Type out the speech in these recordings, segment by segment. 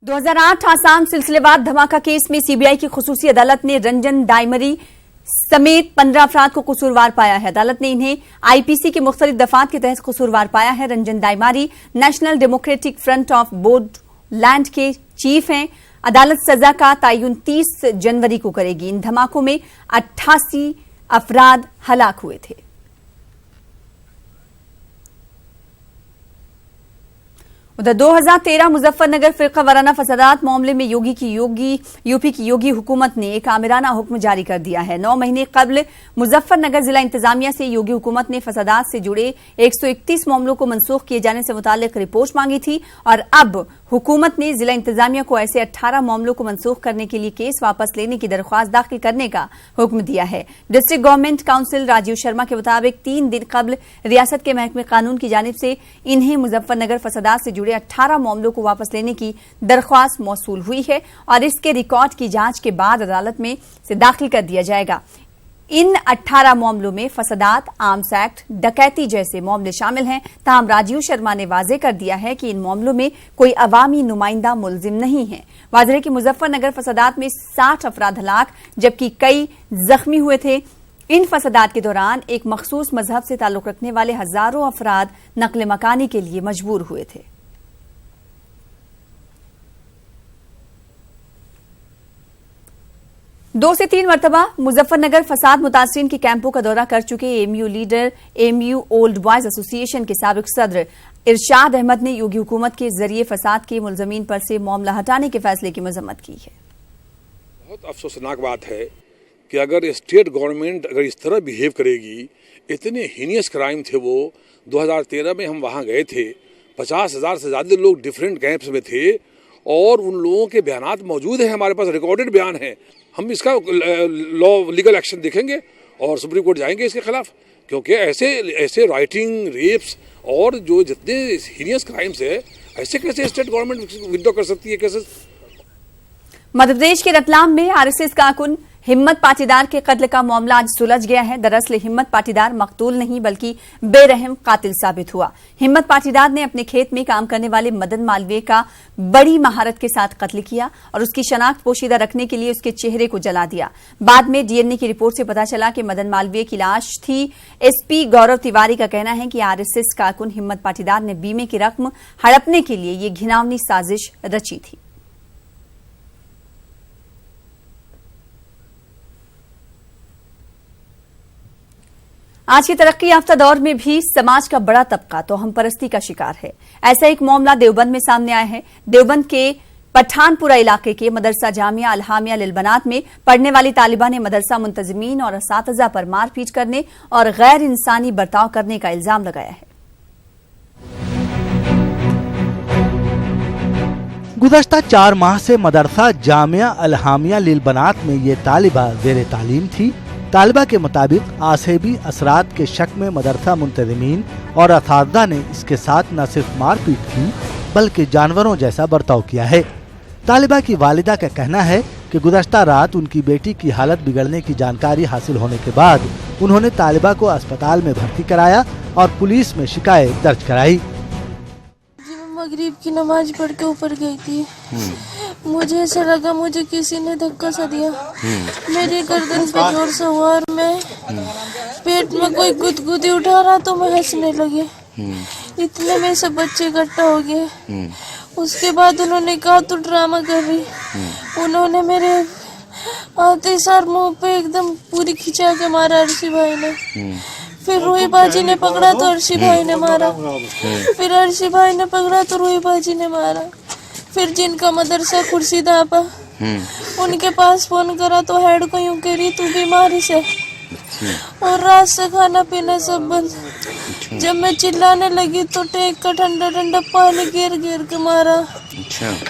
2008 आसाम सिलसिलेवार धमाका केस में सीबीआई की खुसूसी अदालत ने रंजन डायमरी समेत 15 अफराद को कसूरवार पाया है। अदालत ने इन्हें आईपीसी के मुख्तलिफ दफात के तहत कसूरवार पाया है। Ranjan Daimary National Democratic Front of Bodoland के चीफ हैं। अदालत सजा का तयन 30 जनवरी को करेगी। इन धमाकों में 88 अफराद हलाक हुए थे। उधर 2013 मुजफ्फरनगर फिरका वाराना फसादात मामले में यूपी की योगी हुकूमत ने एक आमिराना हुक्म जारी कर दिया है। 9 महीने कबल मुजफ्फरनगर जिला इंतजामिया से योगी हुकूमत ने फसादात से जुड़े 131 मामलों को मनसूख किए जाने से मुताल्लिक रिपोर्ट मांगी थी और अब हुकूमत ने जिला इंतजामिया को ऐसे 18 मामलों को मनसूख करने के लिए केस वापस लेने की दरख्वास्त दाखिल करने का हुक्म दिया है। District government council Rajiv Sharma के मुताबिक 3 दिन कबल रियासत के महकमे कानून की जानिब से इन्हें मुजफ्फरनगर फसादात से जुड़े 18 मामलों को वापस लेने की दरख्वास्त मौसूल हुई है और इसके रिकॉर्ड की जांच के बाद अदालत में से दाखिल कर दिया जाएगा। इन 18 मामलों में फसादात, आर्म्स एक्ट, डकैती जैसे मामले शामिल हैं। ताहम राजीव शर्मा ने वाजे कर दिया है कि इन मामलों में कोई अवामी नुमाइंदा मुलजिम नहीं है। वाज़ेह है कि मुजफ्फरनगर फसादात में 60 अफराद हलाक जबकि कई जख्मी हुए थे। इन फसादात के दौरान एक मखसूस मजहब से ताल्लुक रखने वाले हजारों अफराद नकल मकानी के लिए मजबूर हुए थे। 2 से 3 मरतबा मुजफ्फरनगर फसाद मुतासरीन के कैंपों का दौरा कर चुके MU leader MU old boys association के साबिक सदर इरशाद अहमद ने योगी हुकूमत के जरिए फसाद के मुलजमीन पर से मामला हटाने के फैसले की मजम्मत की है। बहुत अफसोसनाक बात है कि अगर स्टेट गवर्नमेंट अगर इस तरह बिहेव करेगी, इतने हीनियस क्राइम थे वो। 2013 में हम वहां गए थे, 50,000 से ज्यादा लोग डिफरेंट कैंप्स में थे और उन लोगों के बयानात मौजूद हैं, हमारे पास रिकॉर्डेड बयान है। हम इसका लॉ लीगल एक्शन देखेंगे और सुप्रीम कोर्ट जाएंगे इसके खिलाफ, क्योंकि ऐसे राइटिंग, रेप्स और जो जितने हीनियस क्राइम्स है, ऐसे कैसे स्टेट गवर्नमेंट विड्रॉ कर सकती है केसेस। मध्य प्रदेश के रतलाम में आरएसएस कारकुन हिम्मत पाटीदार के कत्ल का मामला आज सुलझ गया है। दरअसल हिम्मत पाटीदार मकतूल नहीं बल्कि बेरहम कातिल साबित हुआ। हिम्मत पाटीदार ने अपने खेत में काम करने वाले मदन मालवीय का बड़ी महारत के साथ कत्ल किया और उसकी शनाख्त पोशीदा रखने के लिए उसके चेहरे को जला दिया। बाद में डीएनए की रिपोर्ट से पता चला कि मदन मालवीय की लाश थी। एसपी गौरव तिवारी का कहना है कि आरएसएस कारकुन हिम्मत पाटीदार ने बीमे की रकम हड़पने के लिए ये घिनौनी साजिश रची थी। आज के तरक्की याफ्ता दौर में भी समाज का बड़ा तबका तोहम परस्ती का शिकार है। ऐसा एक मामला देवबंद में सामने आया है। देवबंद के पठानपुरा इलाके के मदरसा जामिया अलहामिया लिलबनात में पढ़ने वाली तालिबा ने मदरसा मुंतजिमीन और असातिज़ा पर मारपीट करने और गैर इंसानी बर्ताव करने का इल्जाम लगाया है। गुज़श्ता 4 माह से मदरसा जामिया अलहामिया लिलबनात में ये तालिबा ज़ेरे तालीम थी। तालिबा के मुताबिक आसेबी असरात के शक में मदरसा मुंतजिमीन और असातिज़ा ने इसके साथ न सिर्फ मारपीट की बल्कि जानवरों जैसा बर्ताव किया है। तालिबा की वालिदा का कहना है कि गुज़श्ता रात उनकी बेटी की हालत बिगड़ने की जानकारी हासिल होने के बाद उन्होंने तालिबा को अस्पताल में भर्ती कराया और पुलिस में शिकायत दर्ज कराई। मगरिब की नमाज पढ़ के ऊपर गई थी, मुझे ऐसा लगा मुझे किसी ने धक्का सा दिया। मेरी गर्दन पे जोर से हुआ और मैं पेट में कोई गुदगुदी उठा रहा तो मैं हंसने लगी। इतने में सब बच्चे इकट्ठा हो गए। उसके बाद उन्होंने कहा तू ड्रामा कर रही। उन्होंने मेरे आते सार मुंह पे एकदम पूरी खिंचा के मारा अर्शी भाई ने। फिर रूही बाजी ने पकड़ा तो अर्शी भाई ने मारा। फिर अर्शी भाई ने पकड़ा तो रूही बाजी ने मारा। फिर जिनका मदरसा खुर्शीद आपा, उनके पास फोन करा तो हेड को यूं कह रही तू बीमारी से, और रात से खाना पीना सब बंद। जब मैं चिल्लाने लगी तो टेक का ठंडा ठंडा पानी गिर गिर के मारा।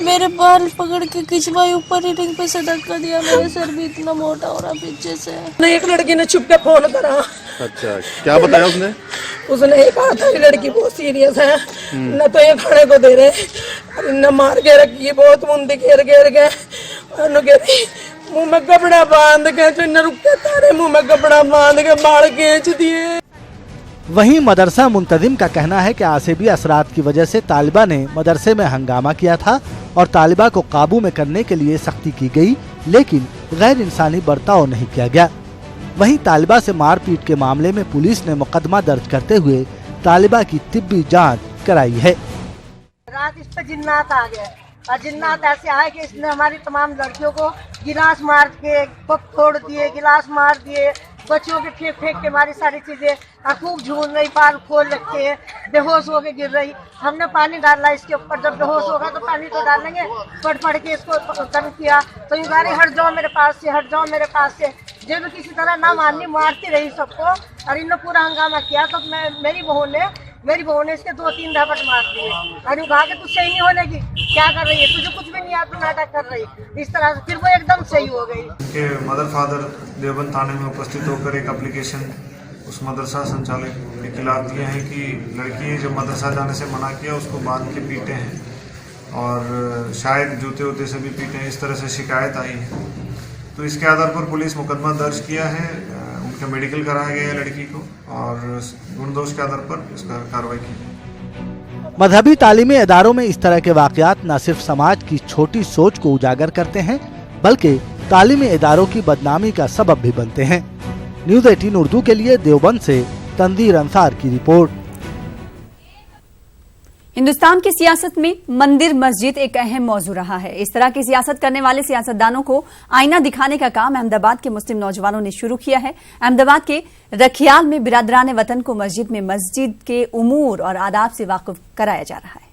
मेरे बाल पकड़ के खिंचवाई, ऊपर रीडिंग पे से धक्का दिया। मेरा सर भी इतना मोटा हो रहा पीछे से। एक लड़की ने छुप के फोन करा। अच्छा, क्या बताया उसने? उसने ये कहा था लड़की बहुत सीरियस है, न तो ये खाने को दे रहे, न मार के रखी, बहुत मुंडी घेर घेर के मुंह में कपड़ा बांध के, जो न रुकते तारे मुंह में कपड़ा बांध के बाल खींच दिए। वहीं मदरसा मुंतजिम का कहना है कि आसिबी असरात की वजह से तालिबा ने मदरसे में हंगामा किया था और तालिबा को काबू में करने के लिए सख्ती की गई, लेकिन गैर इंसानी बर्ताव नहीं किया गया। वहीं तालिबा से मारपीट के मामले में पुलिस ने मुकदमा दर्ज करते हुए तालिबा की तिब्बी जांच कराई है। रात इस पे जिन्नात आ गए और जिन्नात ऐसे आए कि इसने हमारी तमाम लड़कियों को गिलास मार के कप तोड़ दिए, गिलास मार दिए, बच्चों के फेंक फेंक के हमारी सारी चीजें खूब झूल रही, बाल खोल रखे, बेहोश होके गिर रही। हमने पानी डाला इसके ऊपर, जब बेहोश होगा तो पानी तो डालेंगे, पढ़ के इसको तंग किया तो ये गाड़ी हट जाओ मेरे पास से, हट जाओ मेरे पास से। जब किसी तरह ना मारनी, मारती रही सबको और इन्होंने पूरा हंगामा किया। तो मेरी बहू ने इसके 2-3 धपट मार दिए और कहा कि तू सही नहीं होने की, क्या कर रही है, तुझे कुछ भी नहीं आता, नाटक कर रही। इस तरह से फिर वो एकदम सही हो गई। के मदर फादर देवबंद थाने में उपस्थित होकर एक एप्लीकेशन उस मदरसा संचालक के खिलाफ दिए हैं कि लड़की जब मदरसा जाने से मना किया उसको बांध के पीटे हैं और शायद जूते वूते से भी पीटे हैं, इस तरह से शिकायत आई है। तो इसके आधार पर पुलिस मुकदमा दर्ज किया है, उनका मेडिकल कराया गया है लड़की को और गुणदोष के आधार पर इसका कार्रवाई की। मजहबी तालीमी इदारों में इस तरह के वाकयात न सिर्फ समाज की छोटी सोच को उजागर करते हैं, बल्कि तालीमी इदारों की बदनामी का सबब भी बनते हैं। न्यूज़ 18 उर्दू के लिए देवबंद से तंदीर अंसार की रिपोर्ट। हिंदुस्तान की सियासत में मंदिर मस्जिद एक अहम मौजू रहा है। इस तरह की सियासत करने वाले सियासतदानों को आईना दिखाने का काम अहमदाबाद के मुस्लिम नौजवानों ने शुरू किया है। अहमदाबाद के रखियाल में बिरादरान वतन को मस्जिद के उमूर और आदाब से वाकिफ कराया जा रहा है।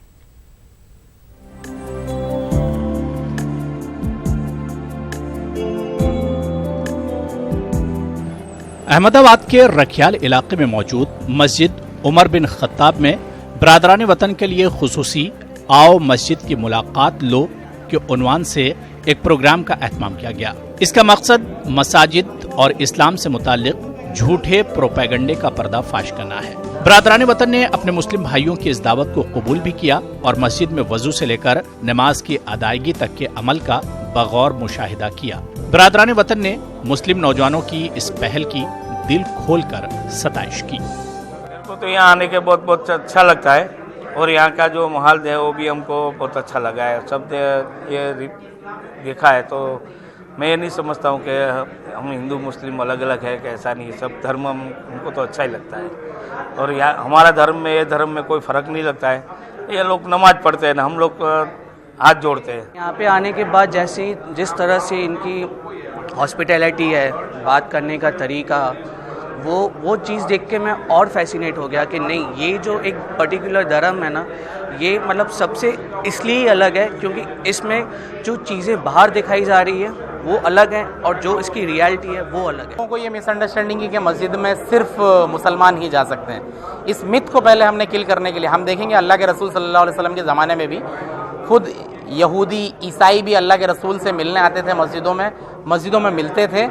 अहमदाबाद के रखियाल इलाके में मौजूद मस्जिद उमर बिन खत्ताब में बिरादरान वतन के लिए खुसूसी आओ मस्जिद की मुलाकात लो के उन्वान से एक प्रोग्राम का एहतमाम किया गया। इसका मकसद मसाजिद और इस्लाम से मुताल्लिक झूठे प्रोपेगेंडे का पर्दाफाश करना है। बिरादरान वतन ने अपने मुस्लिम भाइयों की इस दावत को कबूल भी किया और मस्जिद में वजू से लेकर नमाज की अदायगी तक के अमल का बगौर मुशाहिदा किया। बिरादरान वतन ने मुस्लिम नौजवानों की इस पहल की दिल खोलकर सताइश की। तो यहाँ आने के बहुत अच्छा लगता है और यहाँ का जो माहौल है वो भी हमको बहुत अच्छा लगा है। सब ये देखा है तो मैं ये नहीं समझता हूँ कि हम हिंदू मुस्लिम अलग अलग है, कि ऐसा नहीं, सब धर्म हमको तो अच्छा ही लगता है और यहाँ हमारा धर्म में, ये धर्म में कोई फ़र्क नहीं लगता है। ये लोग नमाज पढ़ते हैं ना, हम लोग हाथ जोड़ते हैं। यहाँ पे आने के बाद जैसे जिस तरह से इनकी हॉस्पिटैलिटी है, बात करने का तरीका, वो चीज़ देख के मैं और फैसिनेट हो गया कि नहीं, ये जो एक पर्टिकुलर धर्म है ना, ये मतलब सबसे इसलिए अलग है क्योंकि इसमें जो चीज़ें बाहर दिखाई जा रही है वो अलग है और जो इसकी रियलिटी है वो अलग है। लोगों को ये मिसअंडरस्टैंडिंग है कि मस्जिद में सिर्फ मुसलमान ही जा सकते हैं। इस मिथ को पहले हमने किल करने के लिए हम देखेंगे अल्लाह के रसूल सल्लल्लाहु अलैहि वसल्लम के ज़माने में भी खुद यहूदी ईसाई भी अल्लाह के रसूल से मिलने आते थे, मस्जिदों में मिलते थे।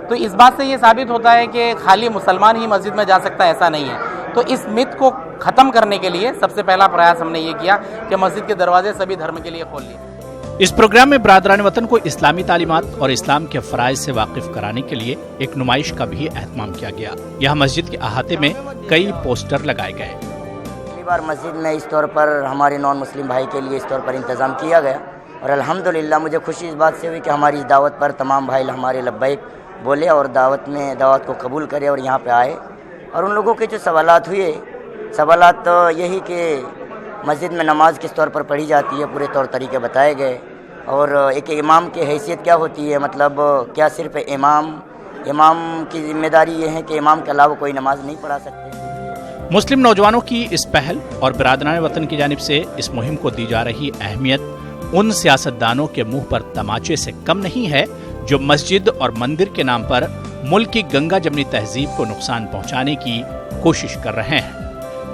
तो इस बात से ये साबित होता है कि खाली मुसलमान ही मस्जिद में जा सकता है, ऐसा नहीं है। तो इस मिथ को ख़त्म करने के लिए सबसे पहला प्रयास हमने ये किया कि मस्जिद के दरवाजे सभी धर्म के लिए खोल लिए। इस प्रोग्राम में बिरादरान वतन को इस्लामी तालीमात और इस्लाम के फ़राइज़ से वाकिफ कराने के लिए एक नुमाइश का भी एहतमाम किया गया। यहाँ मस्जिद के अहाते में कई पोस्टर लगाए गए। पहली बार मस्जिद में इस तौर पर हमारे नॉन मुस्लिम भाई के लिए इस तौर पर इंतज़ाम किया गया और अल्हम्दुलिल्लाह मुझे खुशी इस बात से हुई कि हमारी इस दावत पर तमाम भाई हमारे लब्बैक बोले और दावत को कबूल करे और यहाँ पे आए। और उन लोगों के जो सवालात हुए, सवालात तो यही कि मस्जिद में नमाज किस तौर पर पढ़ी जाती है, पूरे तौर तरीके बताए गए और एक इमाम की हैसियत क्या होती है, मतलब क्या सिर्फ इमाम की जिम्मेदारी ये है कि इमाम के अलावा कोई नमाज नहीं पढ़ा सकते। मुस्लिम नौजवानों की इस पहल और बिरादरान वतन की जानिब से इस मुहिम को दी जा रही अहमियत उन सियासतदानों के मुंह पर तमाचे से कम नहीं है जो मस्जिद और मंदिर के नाम पर मुल्क की गंगा जमनी तहजीब को नुकसान पहुंचाने की कोशिश कर रहे हैं।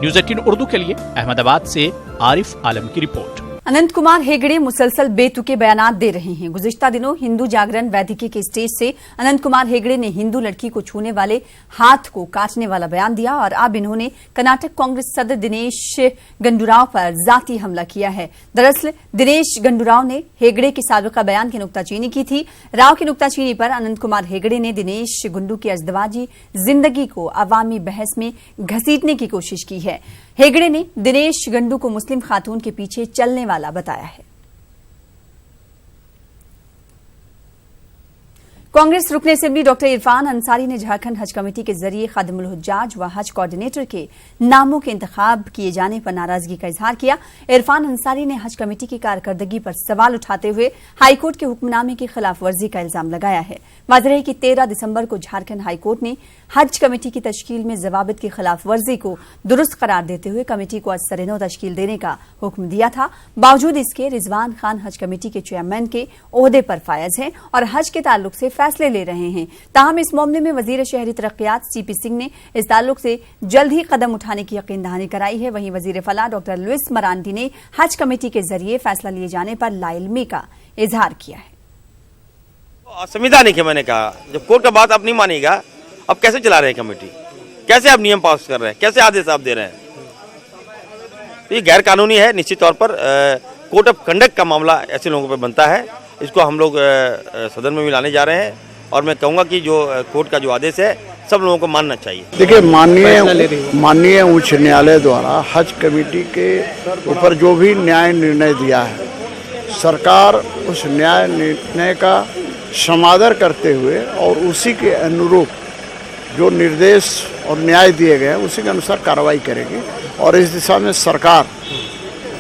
न्यूज़ 18 उर्दू के लिए अहमदाबाद से आरिफ आलम की रिपोर्ट। अनंत कुमार हेगड़े मुसलसल बेतुके बयानात दे रहे हैं। गुज़िश्ता दिनों हिंदू जागरण वैदिकी के स्टेज से अनंत कुमार हेगड़े ने हिंदू लड़की को छूने वाले हाथ को काटने वाला बयान दिया और अब इन्होंने कर्नाटक कांग्रेस सदर दिनेश गुंडूराव पर जाती हमला किया है। दरअसल दिनेश गुंडूराव ने हेगड़े के साबिका बयान की नुक्ताचीनी की थी। राव की नुक्ताचीनी पर अनंत कुमार हेगड़े ने दिनेश गुंडू की अजदवाजी जिंदगी को अवामी बहस में घसीटने की कोशिश की है। हेगड़े ने दिनेश गंडू को मुस्लिम खातून के पीछे चलने वाला बताया है। कांग्रेस रुकने असेंबली डॉक्टर इरफान अंसारी ने झारखंड हज कमेटी के जरिए खादिमुल हुज्जाज व हज कोऑर्डिनेटर के नामों के इंतखाब किए जाने पर नाराजगी का इजहार किया। इरफान अंसारी ने हज कमेटी की कारकर्दगी पर सवाल उठाते हुए हाईकोर्ट के हुक्मनामे की खिलाफ वर्जी का इल्जाम लगाया है। वाज़ेह है कि 13 दिसंबर को झारखंड हाईकोर्ट ने हज कमेटी की तश्कील में जवाबित की खिलाफ वर्जी को दुरुस्त करार देते हुए कमेटी को असर-ए-नौ तश्कील देने का हुक्म दिया था। बावजूद इसके रिजवान खान हज कमेटी के चेयरमैन के ओहदे पर फायज हैं और हज के ताल्लुक से फैसले ले रहे हैं। ताहम इस मामले में वजीर शहरी तरक्यात सीपी सिंह ने इस ताल्लुक से जल्द ही कदम उठाने की यकीन दहानी कराई है। वहीं वजीर फलाह डॉक्टर लुइस मरांडी ने हज कमेटी के जरिए फैसला लिए जाने पर लाइल्मी का इजहार किया है। संविधानिक है, मैंने कहा जब कोर्ट का बात आप नहीं मानेगा, अब कैसे चला रहे हैं कमेटी, कैसे आप नियम पास कर रहे हैं, कैसे आदेश आप दे रहे हैं, तो ये गैर कानूनी है। निश्चित तौर पर कोर्ट ऑफ कंडक्ट का मामला ऐसे लोगों पर बनता है। इसको हम लोग सदन में भी लाने जा रहे हैं और मैं कहूँगा कि जो कोर्ट का जो आदेश है सब लोगों को मानना चाहिए। देखिए, माननीय उच्च न्यायालय द्वारा हज कमेटी के ऊपर जो भी न्याय निर्णय दिया है, सरकार उस न्याय निर्णय का समादर करते हुए और उसी के अनुरूप जो निर्देश और न्याय दिए गए हैं उसी के अनुसार कार्रवाई करेगी और इस दिशा में सरकार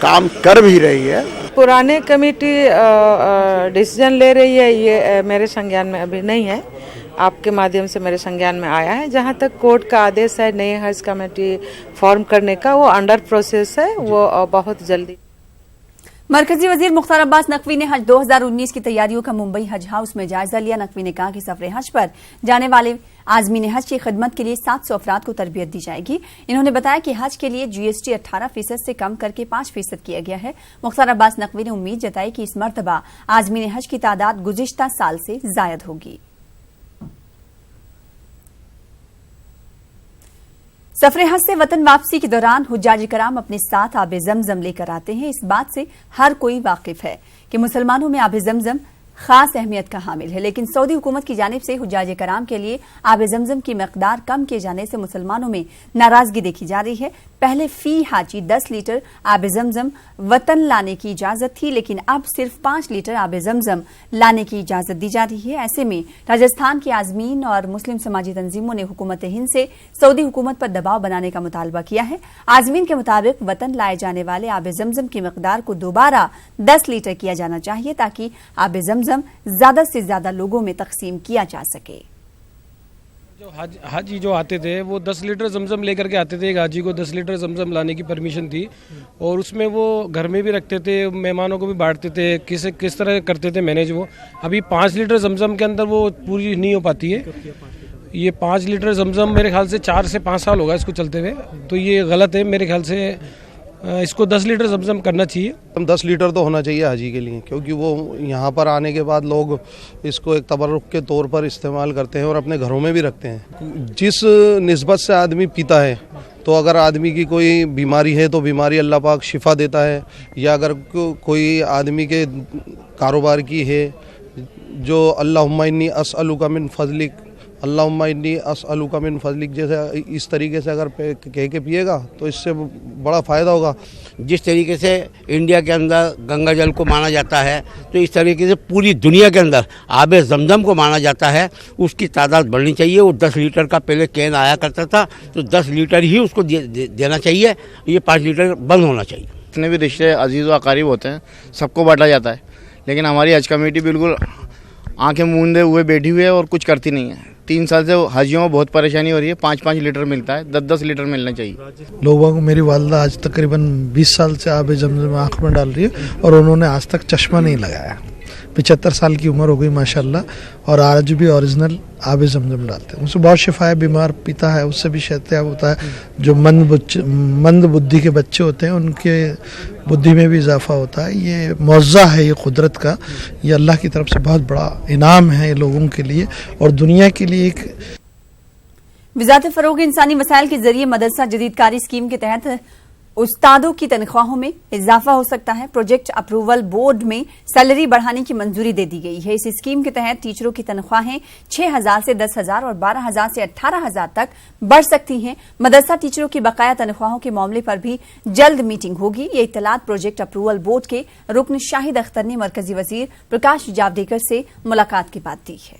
काम कर भी रही है। पुराने कमेटी डिसीजन ले रही है, ये मेरे संज्ञान में अभी नहीं है, आपके माध्यम से मेरे संज्ञान में आया है। जहाँ तक कोर्ट का आदेश है नई हज कमेटी फॉर्म करने का, वो अंडर प्रोसेस है, वो बहुत जल्दी। मरकजी वजीर मुख्तार अब्बास नकवी ने हज 2019 की तैयारियों का मुंबई हज हाउस में जायजा लिया। नकवी ने कहा कि सफरे हज पर जाने वाले आजमीन हज की खिदमत के लिए 700 अफराद को तरबियत दी जाएगी। इन्होंने बताया कि हज के लिए GST 18% से कम करके 5% किया गया है। मुख्तार अब्बास नकवी ने उम्मीद जताई कि इस मर्तबा आजमीन हज की तादाद गुज़िश्ता साल से जायद होगी। सफरे हज से वतन वापसी के दौरान हुज्जाज कराम अपने साथ आबे जमजम लेकर आते हैं। इस बात से हर कोई वाकिफ है कि मुसलमानों में आबे जमजम खास अहमियत का हामिल है, लेकिन सऊदी हुकूमत की जानिब से हुज्जाज कराम के लिए आबे जमजम की मकदार कम किए जाने से मुसलमानों में नाराजगी देखी जा रही है। पहले फी हाजी 10 लीटर आबे जमजम वतन लाने की इजाजत थी, लेकिन अब सिर्फ 5 लीटर आबे जमजम लाने की इजाजत दी जा रही है। ऐसे में राजस्थान के आजमीन और मुस्लिम समाजी तंजीमों ने हुकूमत हिंद से सऊदी हुकूमत पर दबाव बनाने का मुतालबा किया है। आजमीन के मुताबिक वतन लाए जाने वाले आबे जमजम की मकदार को दोबारा 10 लीटर किया जाना चाहिए ताकि आबे जमजम ज्यादा से ज्यादा लोगों में तकसीम किया जा सके। जो हाजी जो आते थे वो 10 लीटर जमजम लेकर के आते थे। एक हाजी को 10 लीटर जमजम लाने की परमिशन थी और उसमें वो घर में भी रखते थे, मेहमानों को भी बांटते थे, किस तरह करते थे मैनेज। वो अभी 5 लीटर जमजम के अंदर वो पूरी नहीं हो पाती है। ये 5 लीटर जमजम मेरे ख्याल से 4 से 5 साल होगा इसको चलते हुए, तो ये गलत है। मेरे ख्याल से इसको 10 लीटर जमजम करना चाहिए। 10 लीटर तो होना चाहिए हाजी के लिए, क्योंकि वो यहाँ पर आने के बाद लोग इसको एक तबर्रुक के तौर पर इस्तेमाल करते हैं और अपने घरों में भी रखते हैं। जिस निस्बत से आदमी पीता है, तो अगर आदमी की कोई बीमारी है तो बीमारी अल्लाह पाक शिफा देता है, या अगर कोई आदमी के कारोबार की है जो अल्लाहुम्मा इन्नी असअलुका मिन फज़लिक, अल्लाहुम्मा इन्नी असअलुका मिन फज़लिक जैसे इस तरीके से अगर कह के पिएगा तो इससे बड़ा फ़ायदा होगा। जिस तरीके से इंडिया के अंदर गंगा जल को माना जाता है, तो इस तरीके से पूरी दुनिया के अंदर आबे जमजम को माना जाता है। उसकी तादाद बढ़नी चाहिए। वो 10 लीटर का पहले कैन आया करता था, तो 10 लीटर ही उसको देना चाहिए। ये 5 लीटर बंद होना चाहिए। जितने भी रिश्ते अजीज़ व अकारीब होते हैं सबको बांटा जाता है, लेकिन हमारी हज कमेटी बिल्कुल आंखें मूंदे हुए बैठी हुई है और कुछ करती नहीं है। 3 साल से हाजियों में बहुत परेशानी हो रही है। 5-5 लीटर मिलता है, 10-10 लीटर मिलना चाहिए। लोगों को, मेरी वालदा आज तकरीबन 20 साल से आबे जमजम आँख में डाल रही है और उन्होंने आज तक चश्मा नहीं लगाया। 75 साल की उम्र हो गई माशाल्लाह, और आज भी ओरिजिनल आबे जमजम डालते हैं। उससे बहुत शिफा है, बीमार पीता है उससे भी शहतयाब होता है। जो मंद बुद्धि के बच्चे होते हैं उनके बुद्धि में भी इजाफा होता है। ये मौज़ा है, ये कुदरत का, ये अल्लाह की तरफ से बहुत बड़ा इनाम है ये लोगों के लिए और दुनिया के लिए। एक वज़ारत फ़रोग़ इंसानी वसाइल के जरिए मदरसा जदीदकारी स्कीम के तहत उस्तादों की तनख्वाहों में इजाफा हो सकता है। प्रोजेक्ट अप्रूवल बोर्ड में सैलरी बढ़ाने की मंजूरी दे दी गई है। इस स्कीम के तहत टीचरों की तनख्वाहें 6,000 से 10,000 और 12,000 से 18,000 तक बढ़ सकती हैं। मदरसा टीचरों की बकाया तनख्वाहों के मामले पर भी जल्द मीटिंग होगी। ये इत्तलात प्रोजेक्ट अप्रूवल बोर्ड के रुकन शाहिद अख्तर ने मरकजी वजीर प्रकाश जावड़ेकर से मुलाकात के बाद दी है।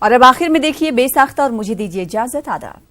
और अब आखिर में देखिए बेसाख्ता और मुझे दीजिए इजाजत। आदाब।